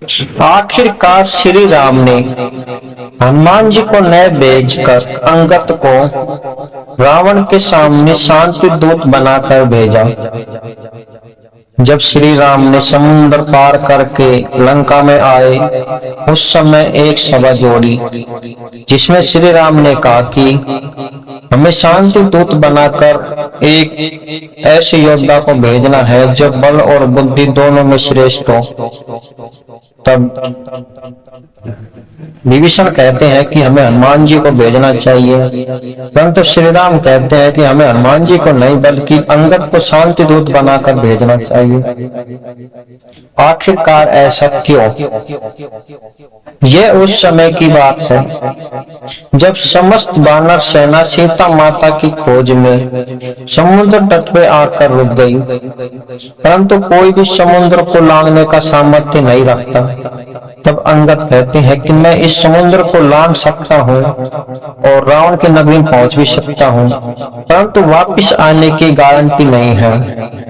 आखिरकार श्री राम ने हनुमान जी को न भेजकर अंगद को रावण के सामने शांति दूत बनाकर भेजा। जब श्री राम ने समुद्र पार करके लंका में आए, उस समय एक सभा जोड़ी जिसमें श्री राम ने कहा कि हमें शांति दूत बनाकर एक ऐसे योद्धा को भेजना है जो बल और बुद्धि दोनों में श्रेष्ठ हो। तब विभीषण कहते हैं कि हमें हनुमान जी को भेजना चाहिए, परंतु श्री राम कहते हैं कि हमें हनुमान जी को नहीं बल्कि अंगद को शांति दूत बनाकर भेजना चाहिए। आखिरकार ऐसा क्यों? यह उस समय की बात है जब समस्त वानर सेना सीता माता की खोज में समुद्र तट पे आकर रुक गई, परंतु कोई भी समुद्र को लांघने का सामर्थ्य नहीं रखता। तब अंगद कहते हैं कि मैं इस समुद्र को लांघ सकता हूँ और रावण की नगरी में पहुंच भी सकता हूँ, परंतु वापस आने की गारंटी नहीं है।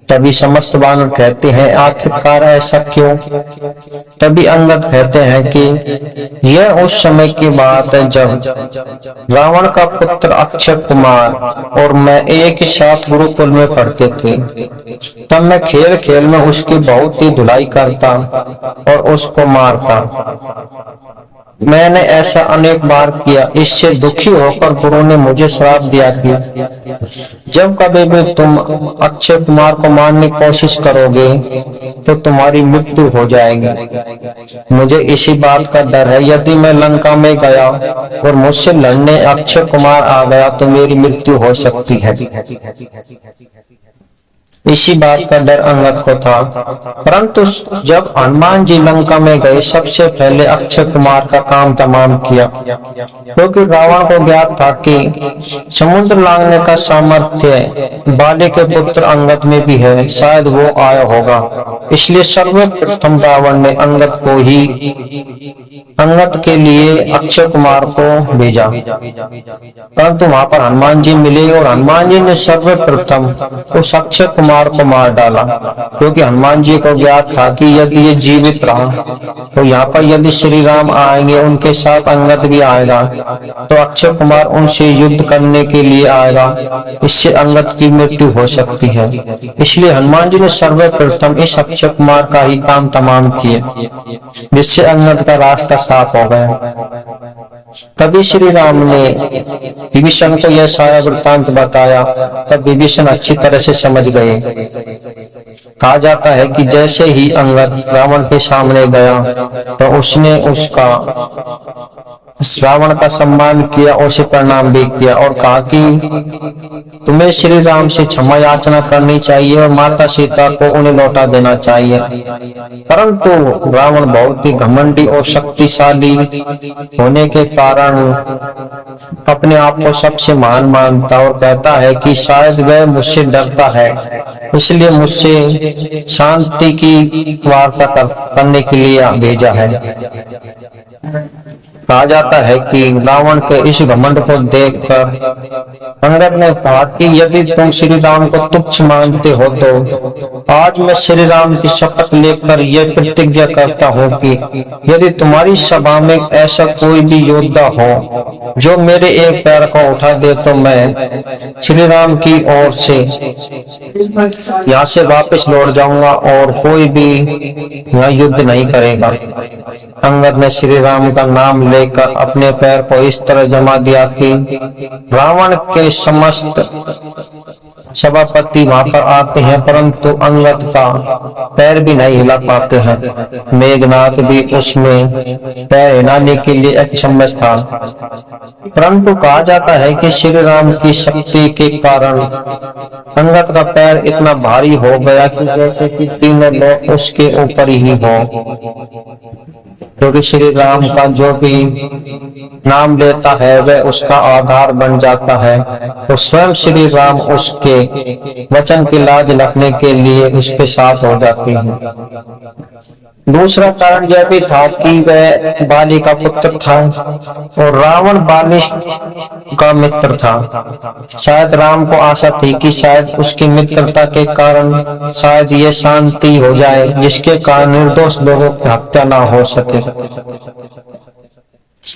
तभी समस्त वानर कहते हैं आखिरकार ऐसा क्यों? तभी अंगद कहते हैं कि यह उस समय की बात है जब रावण का पुत्र अक्षय कुमार और मैं एक ही साथ गुरुकुल में पढ़ते थे। तब मैं खेल खेल में उसकी बहुत ही धुलाई करता और उसको मारता। मैंने ऐसा अनेक बार किया। इससे दुखी होकर गुरु ने मुझे श्राप दिया कि जब कभी भी तुम अक्षय कुमार को मारने की कोशिश करोगे तो तुम्हारी मृत्यु हो जाएगी। मुझे इसी बात का डर है, यदि मैं लंका में गया और मुझसे लड़ने अक्षय कुमार आ गया तो मेरी मृत्यु हो सकती है। इसी बात का डर अंगद को था। परंतु जब हनुमान जी लंका में गए, सबसे पहले अक्षय कुमार का काम तमाम किया, क्योंकि रावण को ज्ञात था कि समुद्र लांघने का सामर्थ्य बाली के पुत्र अंगद में भी है, शायद वो आया होगा। इसलिए सर्वप्रथम रावण ने अंगद के लिए अक्षय कुमार को भेजा, परंतु वहां पर हनुमान जी मिले और हनुमान जी ने सर्वप्रथम उस अक्षय कुमार को मार डाला, क्योंकि हनुमान जी को ज्ञात था कि यदि ये जीवित रहा तो यहाँ पर यदि श्री राम आएंगे, उनके साथ अंगद भी आएगा तो अक्षय कुमार उनसे युद्ध करने के लिए आएगा, इससे अंगद की मृत्यु हो सकती है। इसलिए हनुमान जी ने सर्वप्रथम इस अक्षय कुमार का ही काम तमाम किए, जिससे अंगद का रास्ता साफ हो गया। तभी श्री राम ने विभीषण को यह सारा वृत्तांत बताया। तब विभीषण अच्छी तरह से समझ गए। कहा जाता है कि जैसे ही अंगद रावण के सामने गया तो उसने उसका रावण का सम्मान किया, उसे प्रणाम भी किया और कहा कि तुम्हें श्री राम से क्षमा याचना करनी चाहिए और माता सीता को उन्हें लौटा देना चाहिए। परंतु रावण बहुत ही घमंडी और शक्तिशाली होने के कारण अपने आप को सबसे महान मानता और कहता है कि शायद वह मुझसे डरता है, इसलिए मुझसे शांति की वार्ता करने के लिए भेजा है। कहा जाता है कि रावण के इस घमंड को देखकर अंगद ने कहा कि यदि तुम श्री राम को तुच्छ मानते हो तो आज मैं श्री राम की शपथ लेकर यह प्रतिज्ञा करता हूँ कि यदि तुम्हारी सभा में ऐसा कोई भी योद्धा हो जो मेरे एक पैर को उठा दे तो मैं श्री राम की ओर से यहाँ से वापस लौट जाऊंगा और कोई भी यहाँ युद्ध नहीं करेगा। अंगद ने श्री राम का नाम लेकर अपने पैर को इस तरह जमा दिया कि रावण के समस्त सभापति वहां पर आते हैं, परंतु अंगद का पैर भी नहीं हिला पाते हैं। मेघनाथ भी उसमें पैर हिलाने के लिए अक्षम था, परंतु कहा जाता है कि श्री राम की शक्ति के कारण अंगद का पैर इतना भारी हो गया कि जैसे कि तीनों लोग उसके ऊपर ही हो, क्योंकि श्री राम का जो भी नाम लेता है वह उसका आधार बन जाता है। तो स्वयं श्री राम उसके वचन की लाज रखने के लिए उसके साथ हो जाते हैं। दूसरा कारण यह भी था कि वह बाली का पुत्र था और रावण बाली का मित्र था। शायद राम को आशा थी कि शायद उसकी मित्रता के कारण शायद ये शांति हो जाए, जिसके कारण निर्दोष लोगों की हत्या ना हो सके।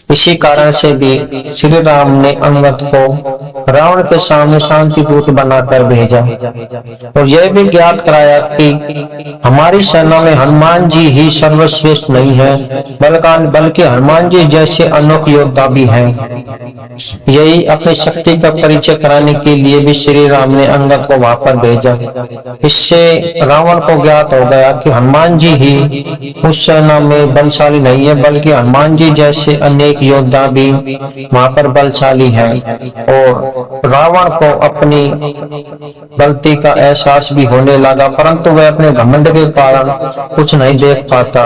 इसी कारण से भी श्री राम ने अंगद को रावण के सामने शांति दूत बनाकर भेजा और यह भी ज्ञात कराया कि हमारी सेना में हनुमान जी ही सर्वश्रेष्ठ नहीं है, बल्कि हनुमान जी जैसे अनोखे योद्धा भी हैं। यही अपनी शक्ति का परिचय कराने के लिए भी श्री राम ने अंगद को वहां पर भेजा। इससे रावण को ज्ञात हो गया कि हनुमान जी ही उस सेना में बलशाली नहीं है, बल्कि हनुमान जी जैसे अनेक योद्धा भी वहां पर बलशाली हैं। और रावण को अपनी गलती का एहसास भी होने लगा, परंतु वह अपने घमंड के कारण कुछ नहीं देख पाता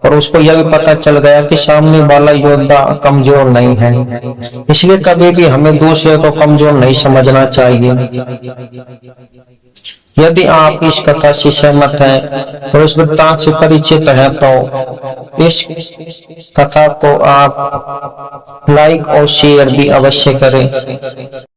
और उसको यह भी पता चल गया कि सामने वाला योद्धा कमजोर नहीं है। इसलिए कभी भी हमें दूसरे को कमजोर नहीं समझना चाहिए। यदि आप इस कथा से सहमत हैं और इस वृत्तांत से परिचित हैं तो इस कथा को आप लाइक और शेयर भी अवश्य करें।